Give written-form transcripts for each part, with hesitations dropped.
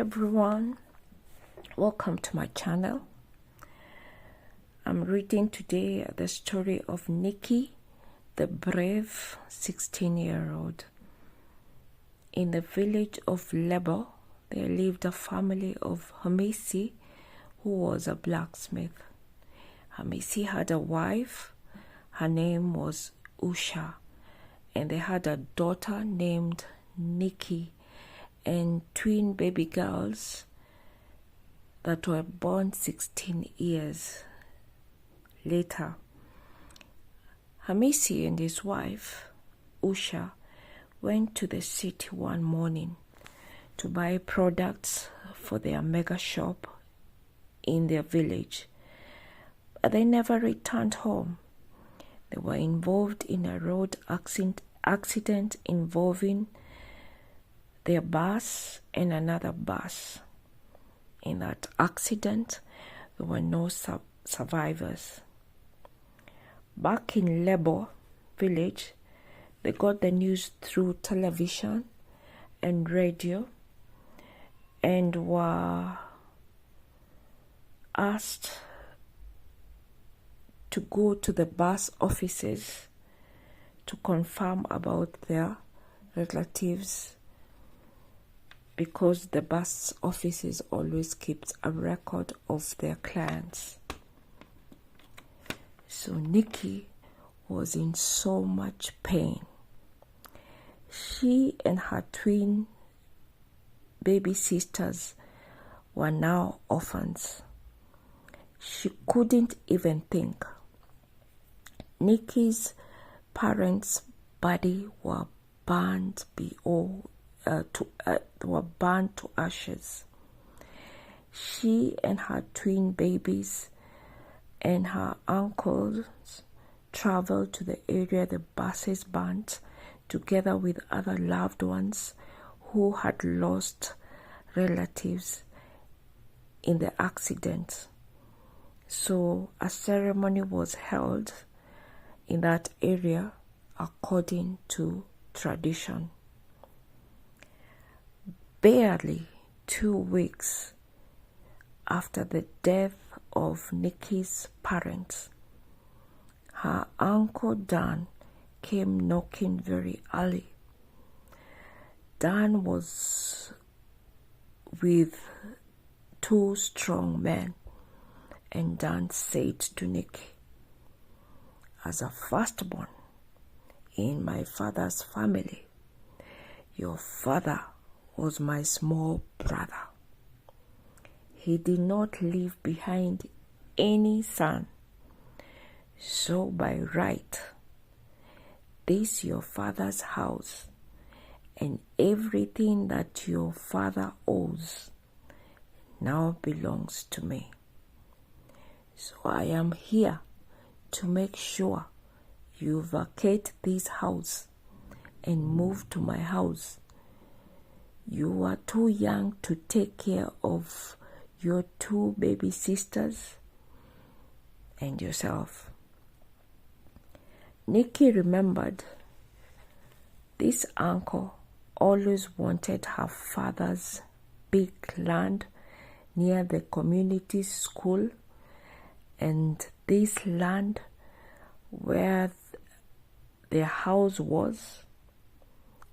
everyone, welcome to my channel. I'm reading today the story of Niki, the brave 16-year-old. In the village of Lebo, there lived a family of Hamisi, who was a blacksmith. Hamisi had a wife, her name was Usha, and they had a daughter named Niki, and twin baby girls that were born 16 years later. Hamisi and his wife, Usha, went to the city one morning to buy products for their mega shop in their village, but they never returned home. They were involved in a road accident involving their bus and another bus. In that accident, there were no survivors. Back in Lebo village, they got the news through television and radio and were asked to go to the bus offices to confirm about their relatives, because the bus offices always keeps a record of their clients. So Niki was in so much pain. She and her twin baby sisters were now orphans. She couldn't even think. Niki's parents' body were burned to ashes. She and her twin babies and her uncles traveled to the area the buses burned, together with other loved ones who had lost relatives in the accident. So a ceremony was held in that area according to tradition. Barely 2 weeks after the death of Niki's parents, her uncle Dan came knocking very early. Dan was with 2 strong men, and Dan said to Niki, "As a firstborn in my father's family, your father was my small brother. He did not leave behind any son. So by right, this your father's house and everything that your father owes now belongs to me. So I am here to make sure you vacate this house and move to my house. You are too young to take care of your 2 baby sisters and yourself." Niki remembered this uncle always wanted her father's big land near the community school, and this land where their house was,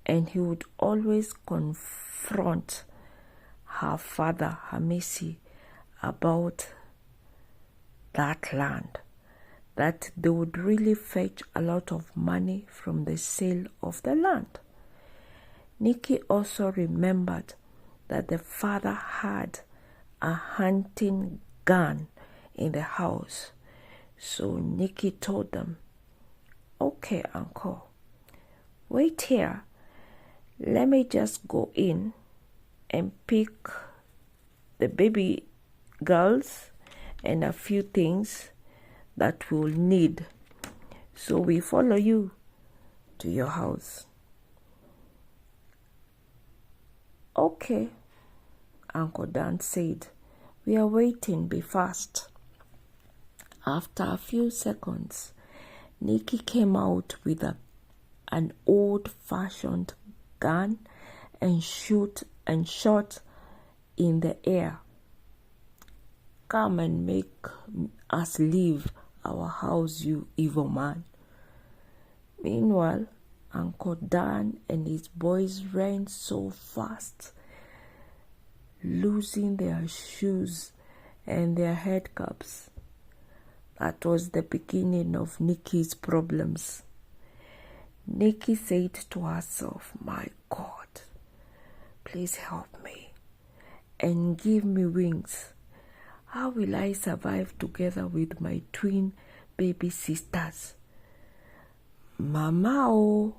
and he would always confront her father, Hamisi, about that land, that they would really fetch a lot of money from the sale of the land. Niki also remembered that the father had a hunting gun in the house. So Niki told them, "Okay, uncle, wait here. Let me just go in and pick the baby girls and a few things that we'll need. So we follow you to your house." "Okay," Uncle Dan said. "We are waiting, be fast." After a few seconds, Niki came out with an old-fashioned gun and shot in the air. Come and make us leave our house, you evil man. Meanwhile, Uncle Dan and his boys ran so fast, losing their shoes and their head caps. That was the beginning of Niki's problems. Niki said to herself, "My God, please help me and give me wings. How will I survive together with my twin baby sisters? Mama oh,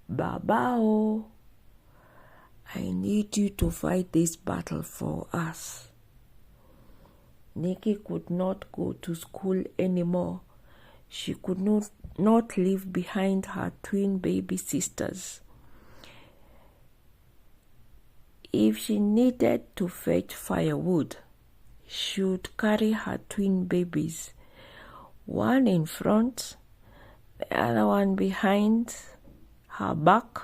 Baba oh, I need you to fight this battle for us." Niki could not go to school anymore. She could not leave behind her twin baby sisters. If she needed to fetch firewood, she would carry her twin babies, one in front, the other one behind her back,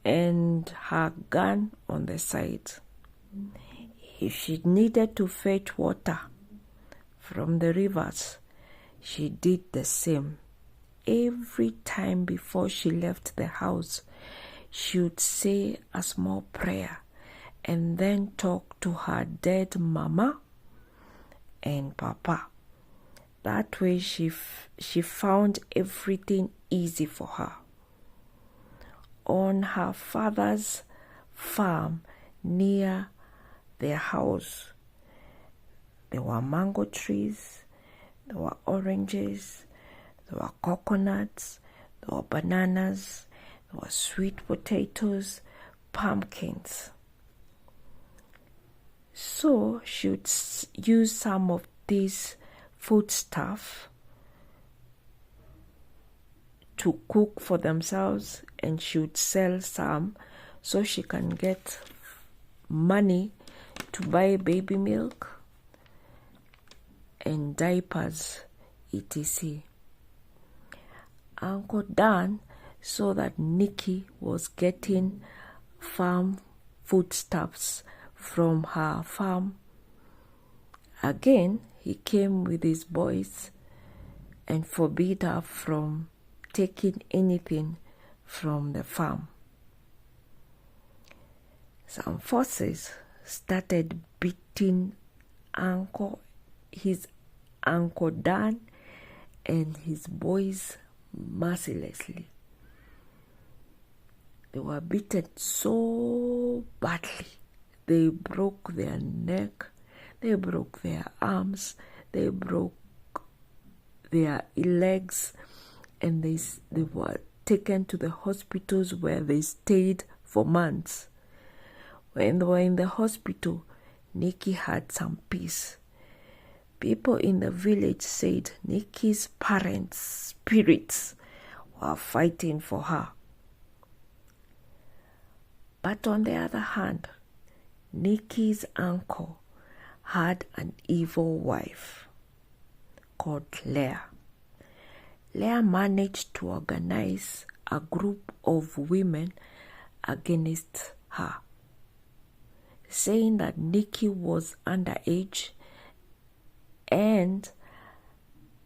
and her gun on the side. If she needed to fetch water from the rivers, she did the same. Every time before she left the house, she would say a small prayer and then talk to her dead mama and papa. That way she found everything easy for her. On her father's farm near their house, there were mango trees, there were oranges, there were coconuts, there were bananas, there were sweet potatoes, pumpkins. So she would use some of these foodstuff to cook for themselves, and she would sell some so she can get money to buy baby milk and diapers, etc. Uncle Dan saw that Niki was getting farm foodstuffs from her farm. Again, he came with his boys and forbid her from taking anything from the farm. Some forces started beating his Uncle Dan and his boys mercilessly. They were beaten so badly. They broke their neck, they broke their arms, they broke their legs, and they were taken to the hospitals where they stayed for months. When they were in the hospital, Niki had some peace. People in the village said Niki's parents' spirits were fighting for her. But on the other hand, Niki's uncle had an evil wife called Leah. Leah managed to organize a group of women against her, saying that Niki was underage and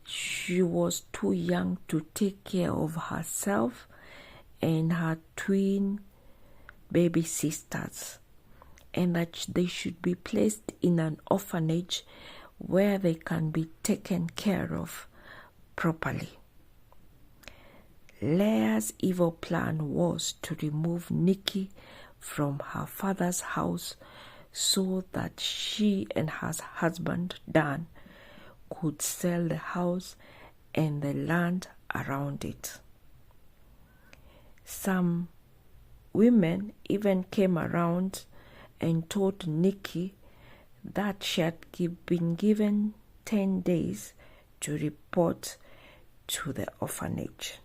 she was too young to take care of herself and her twin baby sisters, and that they should be placed in an orphanage where they can be taken care of properly. Leah's evil plan was to remove Niki from her father's house so that she and her husband Dan could sell the house and the land around it. Some women even came around and told Niki that she had been given 10 days to report to the orphanage.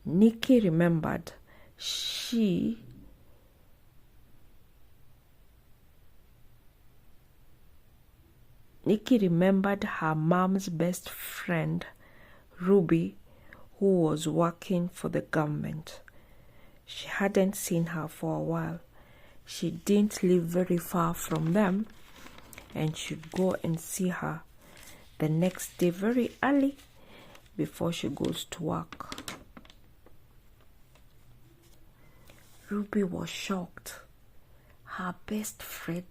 Niki remembered her mom's best friend, Ruby, who was working for the government. She hadn't seen her for a while, she didn't live very far from them and should go and see her the next day very early before she goes to work. Ruby was shocked. Her best friend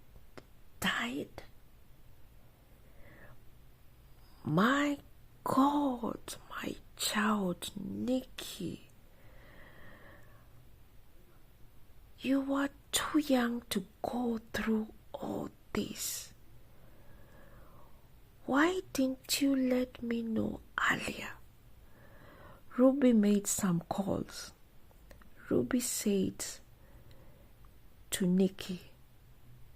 died. My God, my child, Niki. You were too young to go through all this. Why didn't you let me know earlier? Ruby made some calls. Ruby said to Niki,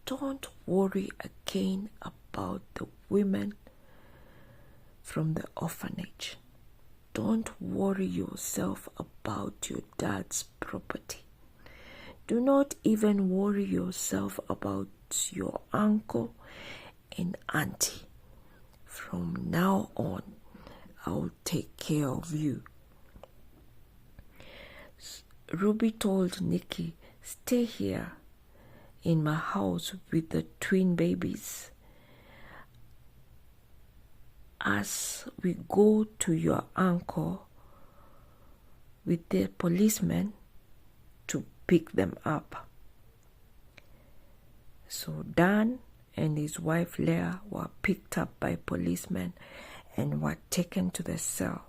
don't worry again about the women from the orphanage. Don't worry yourself about your dad's property. Do not even worry yourself about your uncle and auntie. From now on, I'll take care of you. Ruby told Niki, stay here in my house with the twin babies. As we go to your uncle with the policeman to pick them up. So Dan and his wife Leah were picked up by policemen and were taken to the cell.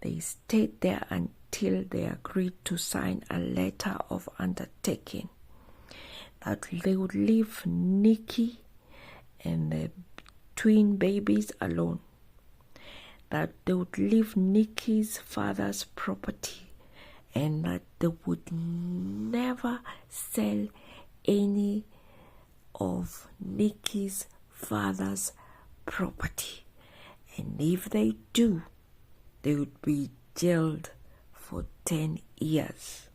They stayed there until they agreed to sign a letter of undertaking that they would leave Niki and the twin babies alone, that they would leave Niki's father's property, and that they would never sell any of Niki's father's property. And if they do, they would be jailed for 10 years.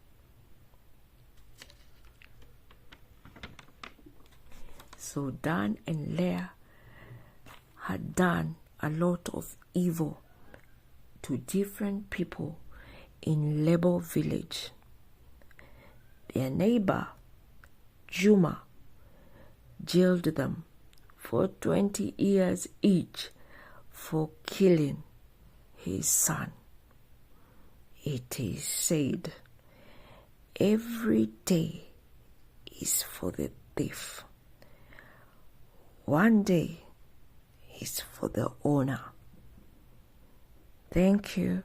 So Dan and Leah had done a lot of evil to different people in Labour Village. Their neighbor, Juma, jailed them for 20 years each for killing his son. It is said, every day is for the thief. One day is for the owner. Thank you.